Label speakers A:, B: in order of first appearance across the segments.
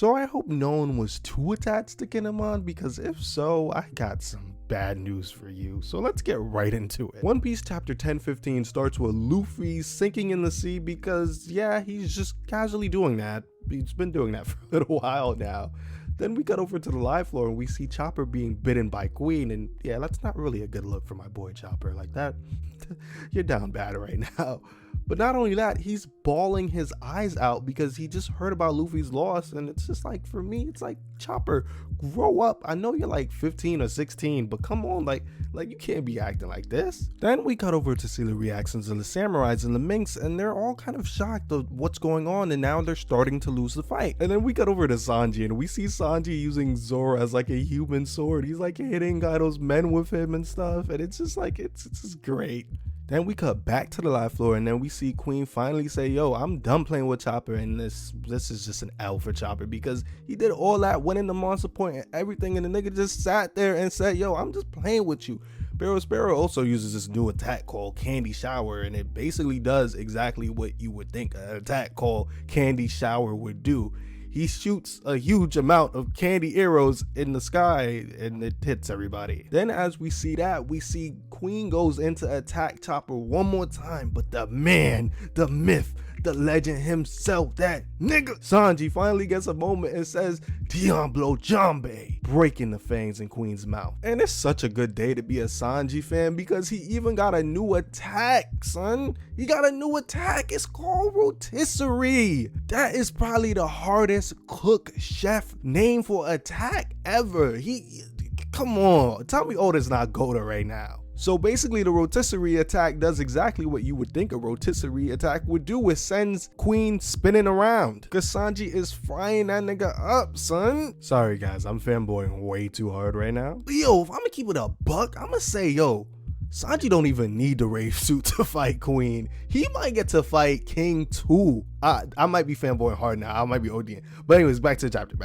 A: So I hope no one was too attached to Kinemon, because if so, I got some bad news for you. So let's get right into it. One Piece chapter 10-15 starts with Luffy sinking in the sea because, yeah, he's just casually doing that. He's been doing that for a little while now. Then we cut over to the live floor and we see Chopper being bitten by Queen, and yeah, that's not really a good look for my boy Chopper. Like that, you're down bad right now. But not only that, he's bawling his eyes out because he just heard about Luffy's loss, and it's just like, for me, it's like, Chopper, grow up. I know you're like 15 or 16, but come on, like you can't be acting like this. Then we cut over to see the reactions of the samurais and the minks, and they're all kind of shocked of what's going on, and now they're starting to lose the fight. And then we cut over to Sanji, and we see Sanji using Zoro as like a human sword. He's like hitting Kaido's men with him and stuff, and it's just like, it's just great. Then we cut back to the live floor, and then we see Queen finally say, yo, I'm done playing with Chopper, and this is just an L for Chopper, because he did all that, winning the monster point and everything, and the nigga just sat there and said, yo, I'm just playing with you. Sparrow also uses this new attack called Candy Shower, and it basically does exactly what you would think an attack called Candy Shower would do. He shoots a huge amount of candy arrows in the sky and it hits everybody. Then as we see that, we see Queen goes into attack Chopper one more time, but the man, the myth, the legend himself, that nigga Sanji finally gets a moment and says, Diablo Jambe, breaking the fangs in Queen's mouth. And it's such a good day to be a Sanji fan because he even got a new attack, son. He got a new attack. It's called Rotisserie. That is probably the hardest cook chef name for attack ever. Come on, tell me Oda's not Goda right now. So basically the rotisserie attack does exactly what you would think a rotisserie attack would do. It sends Queen spinning around because Sanji is frying that nigga up, son. Sorry guys, I'm fanboying way too hard right now. But yo, if I'm gonna keep it a buck, I'm gonna say, yo, Sanji don't even need the rave suit to fight Queen. He might get to fight King too. I might be fanboying hard now. I might be ODing. But anyways, back to the chapter.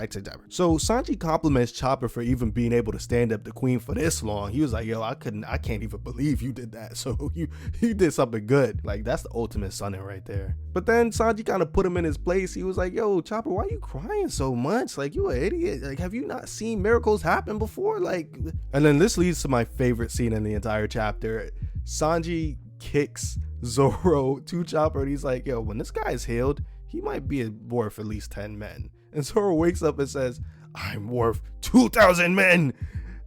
A: So Sanji compliments Chopper for even being able to stand up to Queen for this long. He was like, yo, I can't even believe you did that. So you did something good. Like, that's the ultimate sonning right there. But then Sanji kind of put him in his place. He was like, yo, Chopper, why are you crying so much? Like, you an idiot. Like, have you not seen miracles happen before? Like, and then this leads to my favorite scene in the entire chapter. Sanji kicks Zoro to Chopper, and he's like, yo, when this guy is healed, he might be worth at least 10 men. And Zoro wakes up and says, I'm worth 2,000 men.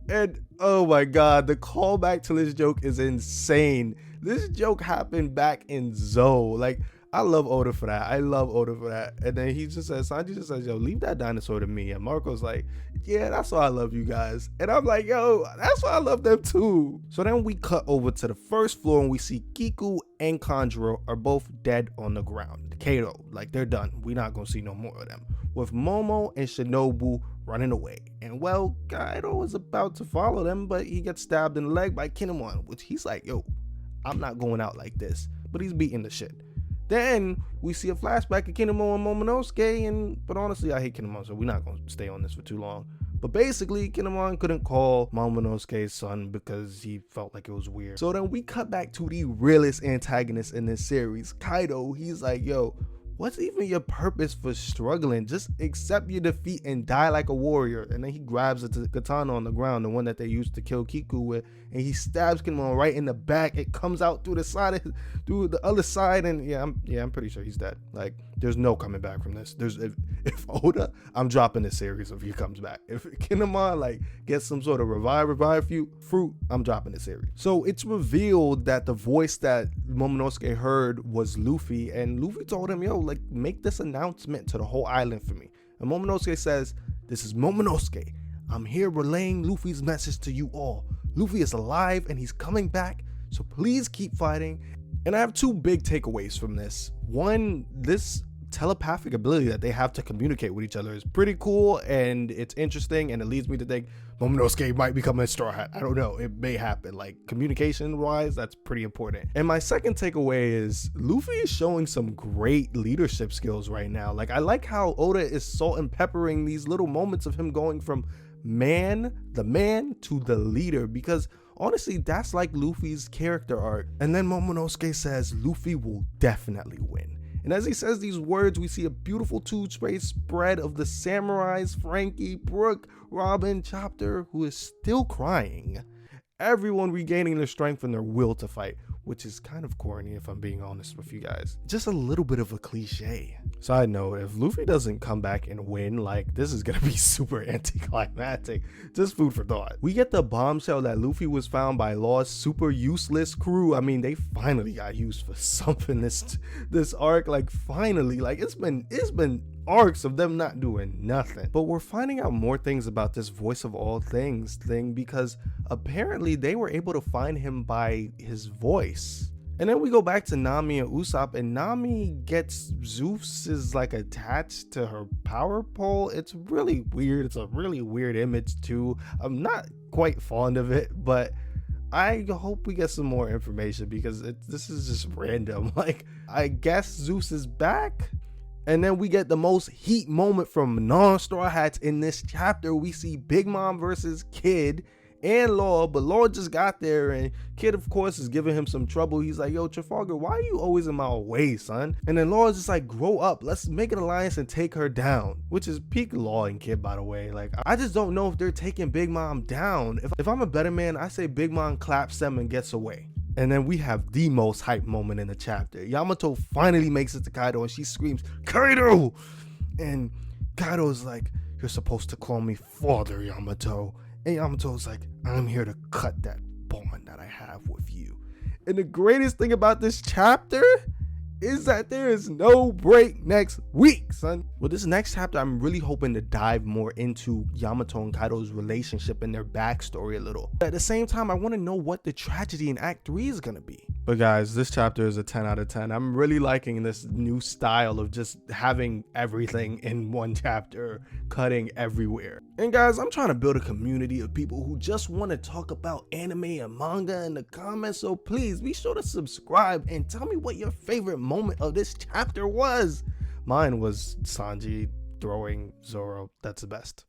A: And oh my god, the callback to this joke is insane. This joke happened back in Zou. Like, I love Oda for that. And then he just says, Sanji just says, yo, leave that dinosaur to me. And Marco's like, yeah, that's why I love you guys. And I'm like, yo, that's why I love them too. So then we cut over to the first floor and we see Kiku and Kanjuro are both dead on the ground. Kaido, like, they're done. We're not gonna see no more of them. With Momo and Shinobu running away. And well, Kaido is about to follow them, but he gets stabbed in the leg by Kinemon, which he's like, yo, I'm not going out like this. But he's beating the shit. Then we see a flashback of Kinemon and Momonosuke, but honestly, I hate Kinemon, so we're not going to stay on this for too long. But basically, Kinemon couldn't call Momonosuke's son because he felt like it was weird. So then we cut back to the realest antagonist in this series, Kaido. He's like, yo, what's even your purpose for struggling? Just accept your defeat and die like a warrior. And then he grabs the katana on the ground, the one that they used to kill Kiku with, and he stabs Kinemon right in the back. It comes out through the side, through the other side, and yeah, I'm pretty sure he's dead. Like, there's no coming back from this. If Oda, I'm dropping this series if he comes back. If Kinemon like gets some sort of revive fruit, I'm dropping this series. So it's revealed that the voice that Momonosuke heard was Luffy, and Luffy told him, yo, like, make this announcement to the whole island for me. And Momonosuke says, this is Momonosuke. I'm here relaying Luffy's message to you all. Luffy is alive and he's coming back, so please keep fighting. And I have two big takeaways from this. One, this telepathic ability that they have to communicate with each other is pretty cool and it's interesting, and it leads me to think Momonosuke might become a Straw Hat. I don't know, it may happen. Like, communication wise, that's pretty important. And my second takeaway is Luffy is showing some great leadership skills right now. Like, I like how Oda is salt and peppering these little moments of him going from the man to the leader, because honestly, that's like Luffy's character arc. And then Momonosuke says Luffy will definitely win. And as he says these words, we see a beautiful two-way spread of the samurais, Frankie, Brook, Robin, Chopper, who is still crying. Everyone regaining their strength and their will to fight, which is kind of corny if I'm being honest with you guys. Just a little bit of a cliche. Side note, if Luffy doesn't come back and win, like, this is gonna be super anticlimactic. Just food for thought. We get the bombshell that Luffy was found by Law's super useless crew. I mean, they finally got used for something this arc, like finally, like it's been arcs of them not doing nothing. But we're finding out more things about this voice of all things thing, because apparently they were able to find him by his voice. And then we go back to Nami and Usopp, and Nami gets Zeus's like attached to her power pole. It's really weird. It's a really weird image too. I'm not quite fond of it, but I hope we get some more information, because this is just random. Like, I guess Zeus is back. And then we get the most heat moment from non-Straw Hats in this chapter. We see Big Mom versus Kid and Law, but Law just got there, and Kid, of course, is giving him some trouble. He's like, yo, Trafalgar, why are you always in my way, son? And then Law is just like, grow up. Let's make an alliance and take her down, which is peak Law and Kid, by the way. Like, I just don't know if they're taking Big Mom down. If I'm a better man, I say Big Mom claps them and gets away. And then we have the most hype moment in the chapter. Yamato finally makes it to Kaido, and she screams, Kaido! And Kaido's like, you're supposed to call me father, Yamato. And Yamato's like, I'm here to cut that bond that I have with you. And the greatest thing about this chapter is that there is no break next week, son. Well, this next chapter, I'm really hoping to dive more into Yamato and Kaido's relationship and their backstory a little. But at the same time, I want to know what the tragedy in Act 3 is going to be. But guys, this chapter is a 10 out of 10. I'm really liking this new style of just having everything in one chapter, cutting everywhere. And guys, I'm trying to build a community of people who just want to talk about anime and manga in the comments. So please be sure to subscribe and tell me what your favorite moment of this chapter was. Mine was Sanji throwing Zoro. That's the best.